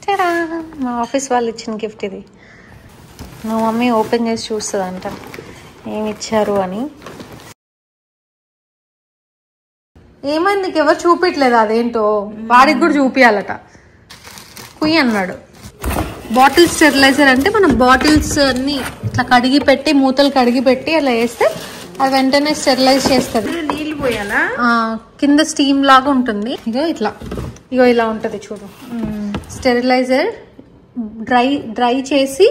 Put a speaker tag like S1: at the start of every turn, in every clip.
S1: Ta-da! మా office వాళ్ళు ఇచ్చిన గిఫ్ట్ ఇది. మా మమ్మీ ఓపెన్ చేసి చూస్తుందంట ఏమి ఇచ్చారు అని. ఏమైంది, నీకు ఎవరు చూపించలేదు అదేంటో, వాడికి కూడా చూపించాలట. కుయ్యి అన్నాడు. బాటిల్ స్టెరిలైజర్ అంటే మనం బాటిల్స్ అన్ని ఇట్లా కడిగి పెట్టి మూతలు కడిగి పెట్టి అలా వేస్తే అది వెంటనే స్టెరిలైజ్ చేస్తుంది.
S2: నీళ్ళు పోయాలా?
S1: కింద స్టీమ్ లాగా ఉంటుంది. ఇగో ఇలా ఉంటుంది చూడు. స్టెరిలైజర్ డ్రై చేసి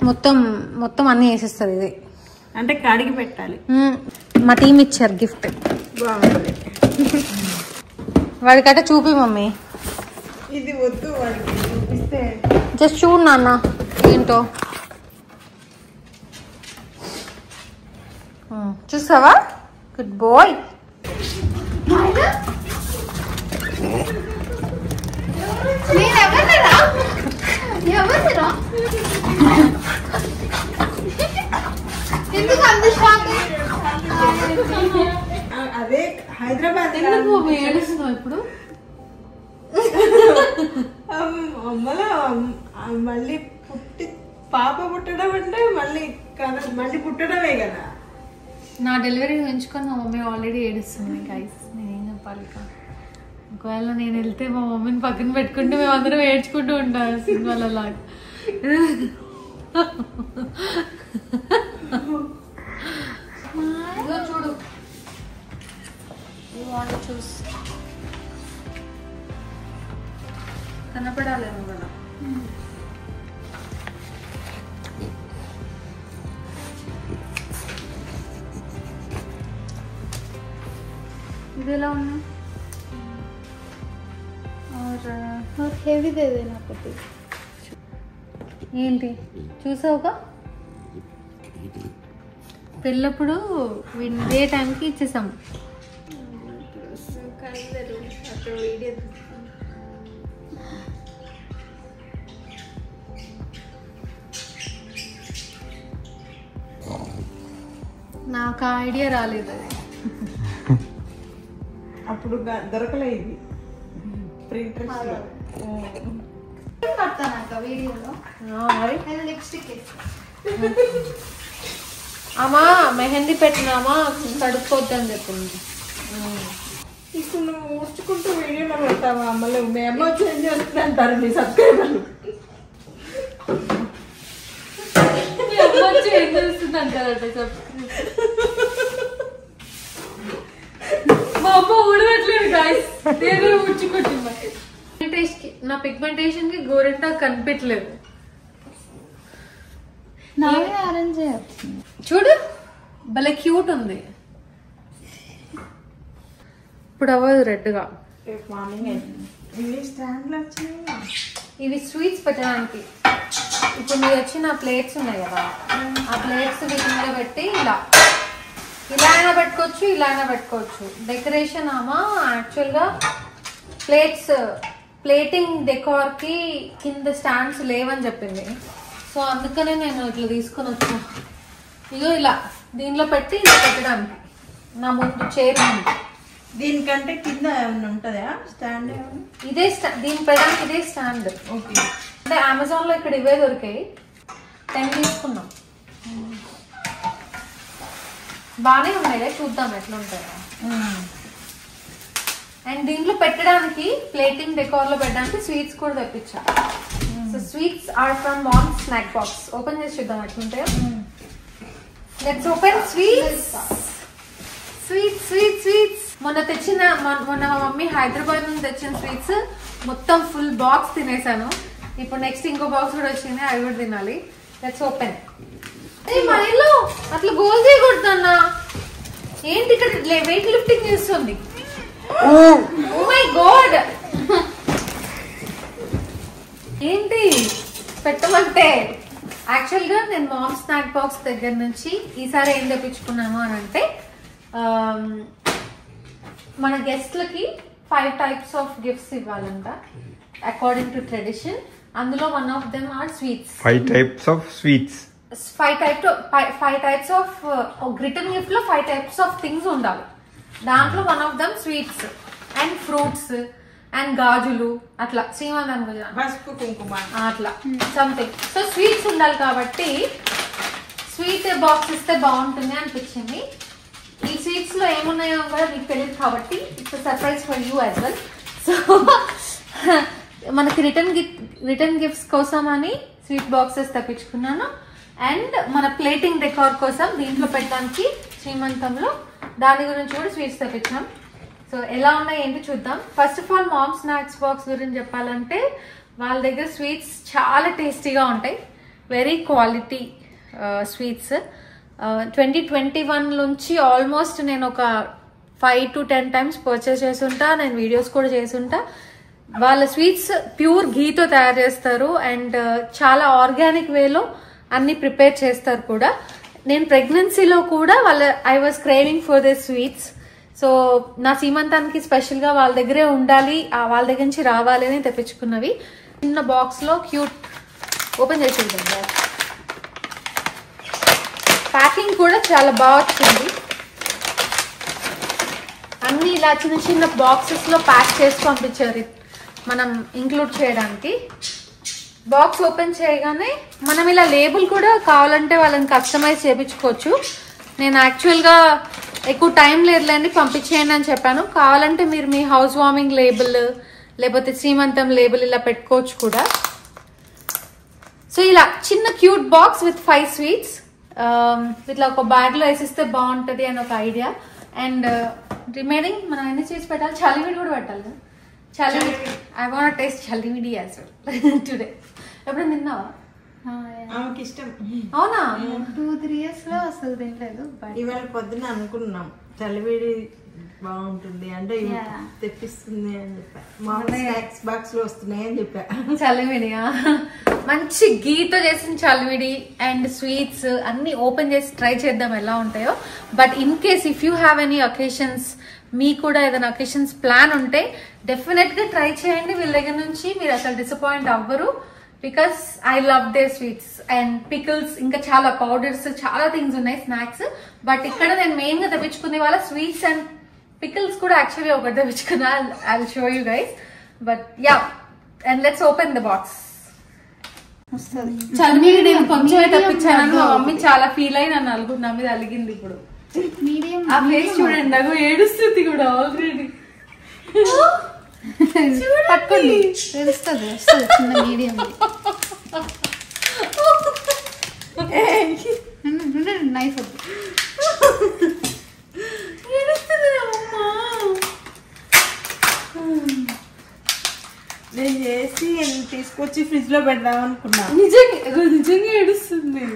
S1: మొత్తం అన్ని వేసేస్తుంది ఇది.
S2: అంటే కడిగి పెట్టాలి.
S1: మా టీం ఇచ్చారు గిఫ్ట్.
S2: బాగుంది.
S1: వాడికట చూపి మమ్మీ.
S2: ఇది వద్దు వాడికి చూపిస్తే.
S1: జస్ట్ చూడు నాన్న ఏంటో. చూసావా? Good boy.
S2: అదే హైదరాబాద్
S1: ఏడుస్తున్నావు ఇప్పుడు?
S2: అమ్మలో మళ్ళీ పాప పుట్టడం అంటే మళ్ళీ పుట్టడమే కదా.
S1: నా డెలివరీ ఉంచుకొని మా మమ్మీ ఆల్రెడీ ఏడుస్తుంది. గైస్ నేనేం చెప్పాలి? ఒకవేళ నేను వెళ్తే మా మమ్మీని పక్కన పెట్టుకుంటే మేము అందరం ఏడ్చుకుంటూ ఉంటాం సినిమాలలాగా. చూడు చూసి కనపడాలేమో కదా. ఇది ఎలా ఉన్నా హెవీ ఏదైనా ఒకటి ఏంటి చూసావుగా? పెళ్ళప్పుడు ఇదే టైంకి ఇచ్చేసాము. నాకు ఆ ఐడియా రాలేదు. అది
S2: అప్పుడు దొరకలేదు. అమ్మా
S1: మెహందీ పెట్టినామా కడుక్కోద్దని చెప్పింది.
S2: ఇప్పుడు నువ్వు ఊడ్చుకుంటూ వీడియోలో పెడతావా? మళ్ళీ మేము చేంజ్ చేస్తుంది అంటారు మీ సబ్స్క్రైబర్లు.
S1: చేస్తుంది అంటారట. మా అమ్మ ఊడవట్లేదు గాయ్స్, నేను ఊడ్చుకుంటున్నా. నా పిగ్మెంటేషన్ కి గోరింటా కనిపించలేదు. చూడు భలే క్యూట్ ఉంది. ఇప్పుడు అవ్వదు రెడ్ గా. ఇవి స్వీట్స్ పెట్టడానికి. ఇప్పుడు మీరు వచ్చిన ప్లేట్స్ ఉన్నాయి కదా, ఆ ప్లేట్స్ వీటి మీద పెట్టి ఇలా అయినా పెట్టుకోవచ్చు, ఇలా అయినా పెట్టుకోవచ్చు. డెకరేషన్ ఆమా యాక్చువల్ గా ప్లేటింగ్ డెకార్ కి కింద స్టాండ్స్ లేవని చెప్పింది. సో అందుకనే నేను ఇట్లా తీసుకొని వచ్చా. ఇగో ఇలా దీనిలో పెట్టి ఇలా పెట్టడానికి. నా ముందు చైర్ ఉంది.
S2: దీనికంటే కింద ఏమన్నా ఉంటుందా స్టాండ్?
S1: ఇదే దీని పెట్టడానికి ఇదే స్టాండ్.
S2: ఓకే.
S1: అంటే అమెజాన్ లో ఇక్కడ ఇవే దొరికాయి, 10 తీసుకున్నాం. బాగానే ఉన్నాయి, చూద్దాం ఎట్లా ఉంటాయో. అండ్ దీంట్లో పెట్టడానికి ప్లేటింగ్ డెకార్ లో పెట్టడానికి స్వీట్స్ కూడా తెప్పించా. So sweets are from mom's snack box. Open చేసి చూద్దాం ఎట్లుంటాయో. Let's open sweets. మొన్న మా మమ్మీ హైదరాబాద్ నుంచి తెచ్చిన స్వీట్స్ మొత్తం ఫుల్ బాక్స్ తినేసాను. ఇప్పుడు నెక్స్ట్ ఇంకో బాక్స్ కూడా వచ్చింది, అవి కూడా తినాలి. Let's open. మా ఇల్లు అట్లా గోల్ చేయకూడదన్నా. ఏంటి ఇక్కడ వెయిట్ లిఫ్టింగ్ చేస్తుంది? ఓ మై గాడ్, ఏంటి పెట్టమంటే? యాక్చువల్ గా నేను మామ్ స్నాక్ బాక్స్ దగ్గర నుంచి ఈసారి ఏం తెప్పించుకున్నాను అని అంటే, మన గెస్ట్లకి 5 types ఆఫ్ గిఫ్ట్స్ ఇవ్వాలంట అకార్డింగ్ టు ట్రెడిషన్. అందులో one of them are sweets.
S3: 5 types of sweets.
S1: 5 types of return gift లో 5 types ఆఫ్ థింగ్స్ ఉండాలి. దాంట్లో one of them sweets and fruits and గాజులు అట్లా శ్రీమంతానికి
S2: పసుపు కుంకుమ
S1: అట్లా సంథింగ్. సో స్వీట్స్ ఉండాలి కాబట్టి స్వీట్ బాక్స్ ఇస్తే బాగుంటుంది అనిపించింది. ఈ స్వీట్స్ లో ఏమున్నాయో కూడా మీకు తెలియదు కాబట్టి it's surprise for you as well. So మనకి రిటర్న్ గిఫ్ట్స్ కోసం అని స్వీట్ బాక్సెస్ తెప్పించుకున్నాను. అండ్ మన ప్లేటింగ్ డెకార్ కోసం దీంట్లో పెట్టడానికి శ్రీమంతంలో దాని గురించి కూడా స్వీట్స్ తెప్పించాం. సో ఎలా ఉన్నాయి ఏంటి చూద్దాం. First of all mom snacks box గురించి చెప్పాలంటే వాళ్ళ దగ్గర స్వీట్స్ చాలా టేస్టీగా ఉంటాయి. Very quality sweets. 2021 నుంచి ఆల్మోస్ట్ నేను ఒక 5 to 10 times పర్చేస్ చేసుంటా. నేను వీడియోస్ కూడా చేసుంటా. వాళ్ళ స్వీట్స్ ప్యూర్ ఘీతో తయారు చేస్తారు అండ్ చాలా ఆర్గానిక్ వేలో అన్ని ప్రిపేర్ చేస్తారు కూడా. నేను ప్రెగ్నెన్సీలో కూడా I was craving for this sweets. So నా సీమంతానికి స్పెషల్ గా వాళ్ళ దగ్గరే ఉండాలి, వాళ్ళ దగ్గర నుంచి రావాలి అని తెప్పించుకున్నవి. చిన్న బాక్స్ లో క్యూట్ ఓపెన్ చేసి ప్యాకింగ్ కూడా చాలా బాగా వచ్చింది. అన్ని ఇలా చిన్న చిన్న బాక్సెస్ లో ప్యాక్ చేసి పంపించారు మనం ఇంక్లూడ్ చేయడానికి. బాక్స్ ఓపెన్ చేయగానే మనం ఇలా లేబుల్ కూడా కావాలంటే వాళ్ళని కస్టమైజ్ చేయించుకోవచ్చు. నేను యాక్చువల్గా ఎక్కువ టైం లేదులేండి పంపించేయండి అని చెప్పాను. కావాలంటే మీరు మీ హౌస్ వార్మింగ్ లేబుల్ లేకపోతే శ్రీమంతం లేబుల్ ఇలా పెట్టుకోవచ్చు కూడా. సో ఇలా చిన్న క్యూట్ బాక్స్ విత్ 5 స్వీట్స్ ఇట్లా ఒక బ్యాగ్ లో వేసిస్తే బాగుంటది అని ఒక ఐడియా. అండ్ రిమైనింగ్ మనం ఎన్ని స్వీట్స్ పెట్టాలి, చలివిడి కూడా పెట్టాలి కదా. Chalividi I want taste chalividi as well today. ఎప్పుడైనా తిన్నావా?
S2: ఆమెకి ఇష్టం.
S1: అవునా? 2-3 years లో అసలు తినలేదు.
S2: ఇవాళ పొద్దున అనుకున్నాం చలివిడి బాగుంటుంది అంటే తెప్పిస్తుంది అని చెప్పా. మా స్నాక్స్ బాక్స్ లో వస్తున్నాయి అని చెప్పా.
S1: చలివిడియా మంచి గీతో చేసిన చలివిడి అండ్ స్వీట్స్ అన్ని ఓపెన్ చేసి ట్రై చేద్దాం ఎలా ఉంటాయో. But in case if you have any occasions, మీకు కూడా ఏదైనా అకేషన్స్ ప్లాన్ ఉంటే డెఫినెట్ గా ట్రై చేయండి. వీళ్ళ దగ్గర నుంచి మీరు అసలు డిసప్పాయింట్ అవ్వరు. Because I love their sweets and pickles, ఇంకా చాలా పౌడర్స్, చాలా థింగ్స్ ఉన్నాయి స్నాక్స్. బట్ ఇక్కడ నేను మెయిన్ గా తెప్పించుకునే వాళ్ళ స్వీట్స్ అండ్ పికిల్స్ కూడా యాక్చువల్లీ ఒకటి తెప్పించుకున్నా. I will show you guys. But ya, and let's open the box. చలివిడి నేను కొంచెమే తెప్పించాను. మా మమ్మీ చాలా ఫీల్ అయి నన్ను నా మీద అలిగింది. ఇప్పుడు ఆ ఫేస్ చూడండి, నాకు ఏడుస్తుంది కూడా ఆల్రెడీ.
S4: పట్టుకోండి తెలుస్తుంది చిన్న మీడియం నైఫ్
S2: నేను చేసి తీసుకొచ్చి ఫ్రిడ్జ్ లో పెడదాం అనుకున్నా.
S1: నిజంగా ఏడుస్తుంది.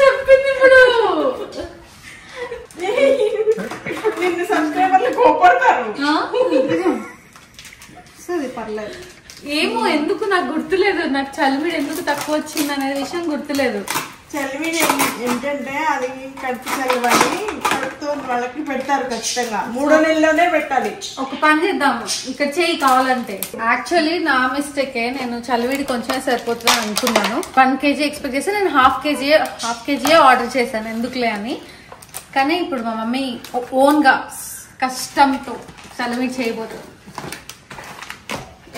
S1: చెప్పింది ఇప్పుడు.
S2: నిన్ను సబ్స్క్రైబర్లు కోపడతారు.
S4: పర్లేదు.
S1: ఏమో ఎందుకు నాకు గుర్తులేదు. నాకు చలివిడి ఎందుకు తక్కువ వచ్చింది అనే విషయం గుర్తులేదు.
S2: చలివిడి ఏంటంటే అది కడుపు చల్లవని కడుపుతో వాళ్ళకి పెడతారు ఖచ్చితంగా. 3వ నెలలోనే పెట్టాలి. ఒక
S1: పని చేద్దాము, ఇక్కడ చేయి కావాలంటే. యాక్చువల్లీ నా మిస్టేకే, నేను చలివిడి కొంచెమే సరిపోతుందని అనుకున్నాను. 1 kg ఎక్స్పెక్ట్ చేస్తే నేను హాఫ్ కేజీ ఆర్డర్ చేశాను ఎందుకులే అని. కానీ ఇప్పుడు మా మమ్మీ ఓన్ గా కష్టంతో చలివిడి చేయబోతుంది.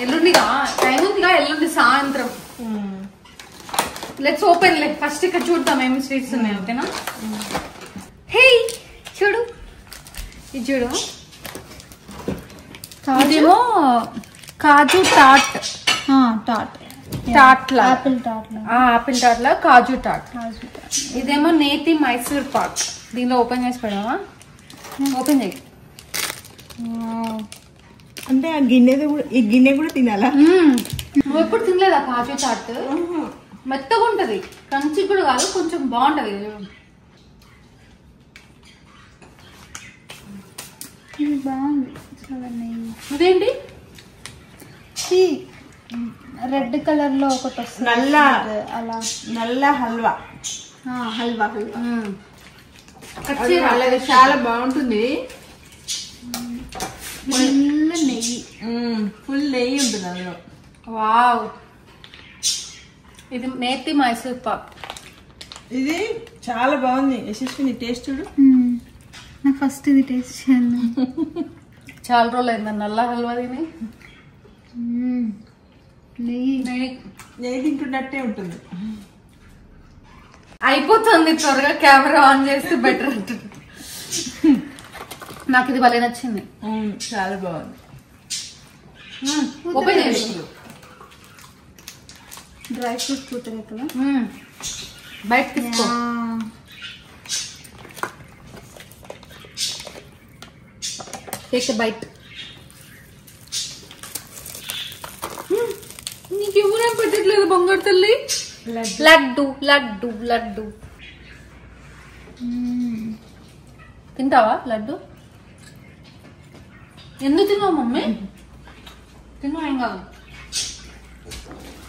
S1: ఎల్లుండిగా టైం ఉందిగా, ఎల్లుండి సాయంత్రం. Let's open. ఫస్ట్ ఇక్కడ చూద్దాం ఏమి స్వీట్స్ ఉన్నాయి. ఓకేనా? హే చూడు, ఇది చూడు. ఇదేమో కాజు టాట్. ఆపిల్ టాట్ లా కాజు టాట్. ఇదేమో నేతి మైసూర్ పాక్. దీనిలో ఓపెన్ చేసి పెడదామా? ఓపెన్ చేయి.
S2: అంటే ఆ గిన్నె కూడా తినాలా?
S1: నువ్వు ఎప్పుడు తినలేదా కాజు టాట్? మెత్తగా ఉంటది, క్రంచీ కూడా కాదు, కొంచెం బాగుంటది.
S4: బాగుంది.
S1: ఇదేంటి
S4: రెడ్ కలర్ లో ఒకటి వస్తుంది, అలా
S2: నల్ల హల్వా.
S4: హల్వా
S2: చాలా బాగుంటుంది.
S4: ఫుల్ నెయ్యి
S2: ఫుల్ నెయ్యి ఉంటుంది అందులో.
S1: వావ్, ఇది నేతి మైసూర్ పాక్.
S2: ఇది చాలా బాగుంది యశస్విని, టేస్ట్ చూడు.
S4: నాకు ఫస్ట్ ఇది టేస్ట్ చేయండి.
S1: చాలా రోజులు అయింది నల్ల హల్వా తిని.
S2: నెయ్యి తింటున్నట్టే ఉంటుంది.
S1: అయిపోతుంది త్వరగా, కెమెరా ఆన్ చేస్తే బెటర్ ఉంటుంది. నాకు ఇది భలే నచ్చింది.
S2: చాలా బాగుంది.
S1: ఓపెన్ చేసి
S4: డ్రై ఫ్రూట్ పూతరేకులు
S1: బయట తీసుకో. Take bite. నీకేమో పెట్టట్లేదు బంగారు తల్లి. లడ్డు లడ్డు లడ్డు తింటావా లడ్డు? ఎందుకు తిన్నావు మమ్మీ? తిన్నా ఏం కాదు.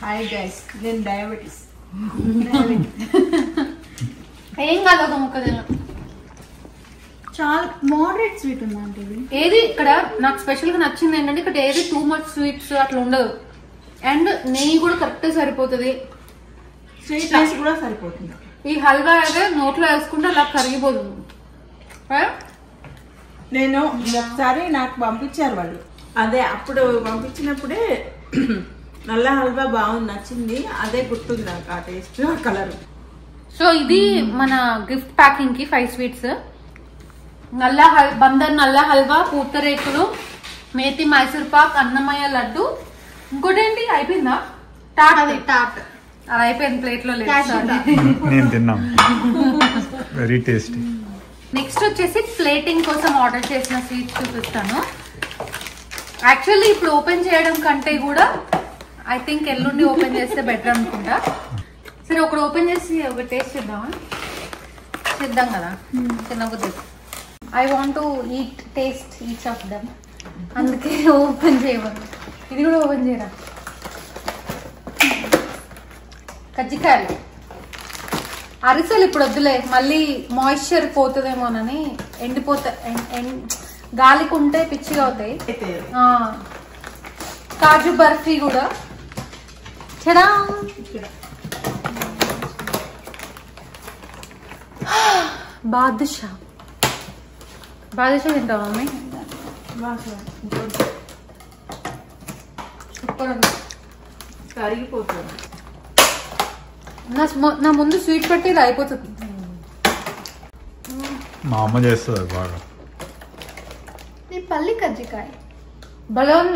S2: హాయ్ గైస్, నేను డయాబెటీస్.
S1: ఏం కాదు ఒక ముక్క తిన్నా.
S4: చాలా మోడరేట్ స్వీట్ ఉందా అంటే ఇది?
S1: ఏది ఇక్కడ నాకు స్పెషల్ గా నచ్చింది ఏంటంటే ఇక్కడ ఏది టూ మచ్ స్వీట్స్ అట్లా ఉండదు. అండ్ నెయ్యి కూడా కరెక్ట్ సరిపోతుంది.
S2: స్వీట్నెస్ కూడా సరిపోతుంది.
S1: ఈ హల్వా అయితే నోట్లో వేసుకుంటే అలా కరిగిపోతుంది.
S2: నేను ఒకసారి నాకు పంపించారు వాళ్ళు, అదే అప్పుడు పంపించినప్పుడే నల్ల హల్వా బాగుంది, నచ్చింది. అదే గుర్తుంది నాకు, ఆ టేస్ట్, ఆ కలర్.
S1: సో ఇది మన గిఫ్ట్ ప్యాకింగ్ కి 5 స్వీట్స్. బందర్ నల్ల హల్వా, పూతరేకులు, మేతి మైసూర్ పాక్, అన్నమయ్య లడ్డు, ఇంకోటి ఏంటి అయిపోయిందా? టాట్.
S4: టాట్
S1: అది అయిపోయింది, ప్లేట్ లో లేదు.
S3: నేను తిన్నాం, వెరీ టేస్టీ.
S1: నెక్స్ట్ వచ్చేసి ప్లేటింగ్ కోసం ఆర్డర్ చేసిన స్వీట్స్ చూపిస్తాను. యాక్చువల్లీ ఇప్పుడు ఓపెన్ చేయడం కంటే కూడా ఐ థింక్ ఎల్లుండి ఓపెన్ చేస్తే బెటర్ అనుకుంటా. సరే ఒకటి ఓపెన్ చేసి ఒక టేస్ట్ చేద్దామా? చేద్దాం కదా, తినకపోతే. I want to eat taste each of them, అందుకే ఓపెన్ చేయమను. ఇది కూడా ఓపెన్ చేయరా? కజ్జికాయలు, అరిసెలు ఇప్పుడు వద్దులే, మళ్ళీ మాయిశ్చర్ పోతుందేమోనని. గాలికి ఉంటే పిచ్చిగా అవుతాయి. కాజు బర్ఫీ కూడా. చడా బాదుషా. బాదుషా తింటావా మమ్మీ? సూపర్ ఉంది,
S2: కరిగిపోతుంది.
S1: నా ముందు స్వీట్ పెట్టి ఇది అయిపోతుంది.
S3: మా అమ్మ చేస్తుంది బాగా.
S4: ఇది పల్లి కజ్జికాయ.
S1: బలం.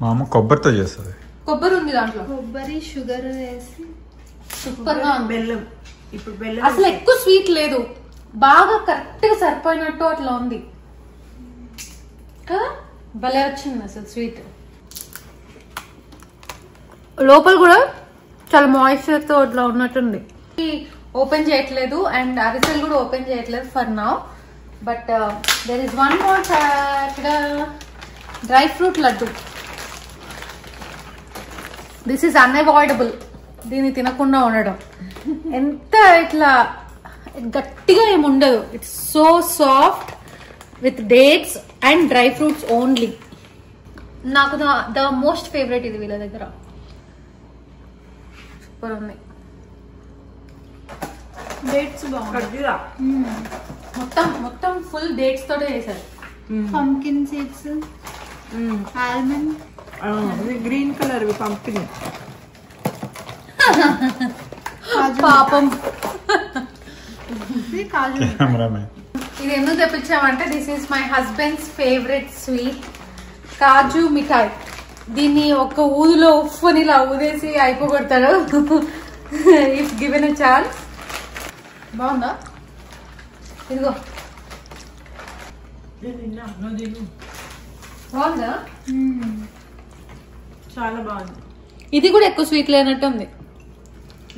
S3: మా అమ్మ కొబ్బరితో చేస్తుంది.
S1: కొబ్బరి ఉంది దాంట్లో,
S4: కొబ్బరి షుగర్ వేసి
S1: సూపర్ గా ఉంది.
S2: బెల్లం, ఇప్పుడు బెల్లం
S1: అసలు ఎక్కువ స్వీట్ లేదు, బాగా కరెక్ట్ గా సరిపోయినట్టు అట్లా ఉంది కదా. భలే వచ్చింది అసలు స్వీట్. లోపల కూడా చాలా మాయిశ్చర్ తో ఇట్లా ఉన్నట్టుంది. ఓపెన్ చేయట్లేదు అండ్ అరిసెలు కూడా ఓపెన్ చేయట్లేదు for now. But there is one more. ఇక్కడ dry fruit laddu. This is unavoidable, దీన్ని తినకుండా ఉండడం. ఎంత ఇట్లా గట్టిగా ఏమి ఉండదు, it's so soft with dates and dry fruits only. నాకు ద మోస్ట్ ఫేవరెట్ ఇది వీళ్ళ దగ్గర. సూపర్ ఉంది.
S4: డేట్స్ బాగుంది.
S1: మొత్తం ఫుల్ డేట్స్ తోటే చేశారు.
S4: Pumpkin seeds, almond,
S2: green colour పంపిణీ.
S1: పాపం.
S4: కాజు.
S1: ఇది ఎందుకు తెప్పించామంటే this is my husband's favourite sweet, kaju mithai. దీన్ని ఒక ఊదులో ఉఫ్ అని ఇలా ఊదేసి అయిపోగొడతారు ఇఫ్ గివెన్ ఎ ఛాన్స్. బాగుందా? ఇదిగో బాగుందా?
S2: చాలా బాగుంది.
S1: ఇది కూడా ఎక్కువ స్వీట్ లేనట్టు ఉంది.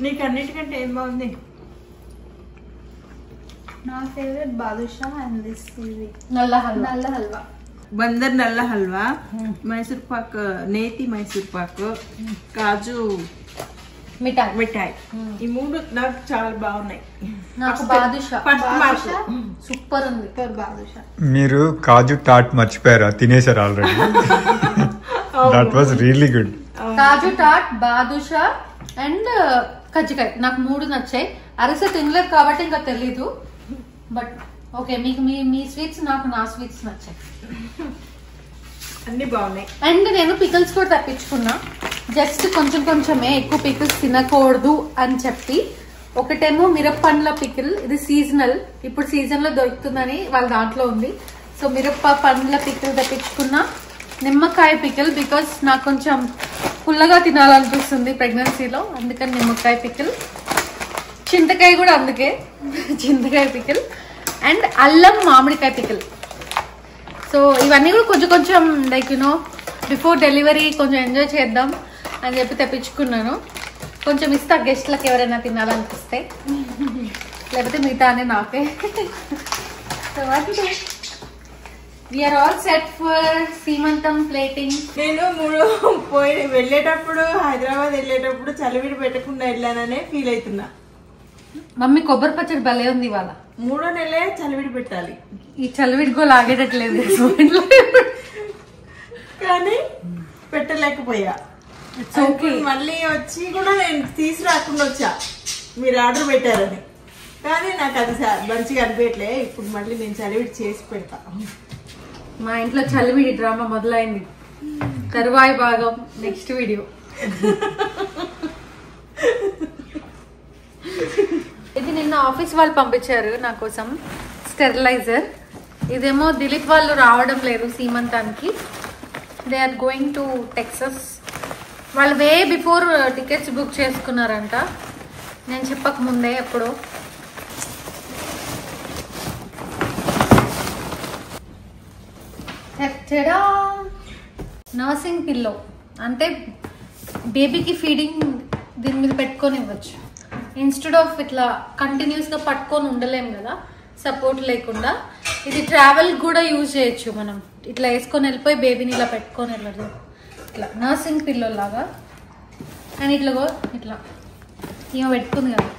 S2: నీకు అన్నిటికంటే ఏం బాగుంది?
S4: నా ఫేవరెట్ బాదుషా అండ్ దిస్ ఇది
S1: నల్ల హల్వా.
S4: నల్ల హల్వా,
S2: బందర్ నల్ల హల్వా, మైసూర్ పాక్, నేతి మైసూర్ పాక్, కాజు
S1: మిఠాయి.
S2: మిఠాయి. ఈ మూడు నాకు చాలా బాగున్నాయి.
S1: నాకు బాదుషా
S2: సూపర్
S1: ఉంది.
S4: బాదుషా.
S3: మీరు కాజు టాట్ మర్చిపోయారా? తినేసారు already. That was really good.
S1: Kaju టాట్, బాదుషా అండ్ కజ్జికాయ. నాకు 3 నచ్చాయి. అరిసె తినలేదు కాబట్టి ఇంకా తెలీదు. బట్ ఓకే, మీకు మీ స్వీట్స్, నాకు నా స్వీట్స్ నచ్చాయి.
S2: అన్ని బాగున్నాయి.
S1: అండ్ నేను పికిల్స్ కూడా తప్పించుకున్నా. జస్ట్ కొంచెమే, ఎక్కువ పికిల్స్ తినకూడదు అని చెప్పి. ఒకటేమో మిరప్పండ్ల పికిల్, ఇది సీజనల్, ఇప్పుడు సీజన్ లో దొరుకుతుందని వాళ్ళ దాంట్లో ఉంది. సో మిరప్ప పండ్ల పికిల్ తెప్పించుకున్నా. నిమ్మకాయ పికిల్, బికాస్ నాకు కొంచెం పుల్లగా తినాలనిపిస్తుంది ప్రెగ్నెన్సీలో, అందుకని నిమ్మకాయ పికిల్. చింతకాయ కూడా అందుకే చింతకాయ పికిల్. అండ్ అల్లం మామిడికాయ పికిల్. సో ఇవన్నీ కూడా కొంచెం లైక్ బిఫోర్ డెలివరీ కొంచెం ఎంజాయ్ చేద్దాం అని చెప్పి తెప్పించుకున్నాను. కొంచెం ఇస్తా గెస్ట్లకు ఎవరైనా తినాలనిపిస్తే, లేకపోతే మిగతా అని నాకే. వీఆర్ ఆల్ సెట్ ఫర్ సీమంతం ప్లేటింగ్.
S2: నేను వెళ్ళేటప్పుడు హైదరాబాద్ వెళ్ళేటప్పుడు చలివిడి పెట్టకుండా వెళ్ళాననే ఫీల్ అవుతున్నా.
S1: మమ్మీ కొబ్బరి పచ్చడి భలే ఉంది ఇవాళ.
S2: 3వ నెలే చలివిడి పెట్టాలి.
S1: ఈ చలివిడిగో లాగేటట్లేదు
S2: కానీ పెట్టలేకపోయా. మళ్ళీ వచ్చి కూడా నేను తీసుకురాకుండా వచ్చా, మీరు ఆర్డర్ పెట్టారని. కానీ నాకు అది మంచిగా అనిపించట్లే. ఇప్పుడు మళ్ళీ నేను చలివిడి చేసి పెడతా.
S1: మా ఇంట్లో చలివిడి డ్రామా మొదలైంది. తరువాయి భాగం నెక్స్ట్ వీడియో. ఇది నిన్న ఆఫీస్ వాళ్ళు పంపించారు నా కోసం స్టెరిలైజర్. ఇదేమో దిలీప్ వాళ్ళు రావడం లేదు సీమంతానికి. They are going to Texas. వాళ్ళు వే బిఫోర్ టికెట్స్ బుక్ చేసుకున్నారంట, నేను చెప్పక ముందే ఎప్పుడు. నర్సింగ్ పిల్లో అంటే బేబీకి ఫీడింగ్ దీని మీద పెట్టుకొని ఇవ్వచ్చు. ఇన్స్టెడ్ ఆఫ్ ఇట్లా కంటిన్యూస్గా పట్టుకొని ఉండలేం కదా సపోర్ట్ లేకుండా. ఇది ట్రావెల్ కూడా యూజ్ చేయొచ్చు. మనం ఇట్లా వేసుకొని వెళ్ళిపోయి బేబీని ఇలా పెట్టుకొని వెళ్ళదు. ఇట్లా నర్సింగ్ పిల్లో లాగా. అండ్ ఇట్లా ఇట్లా ఈమె పెట్టుకుంది కదా,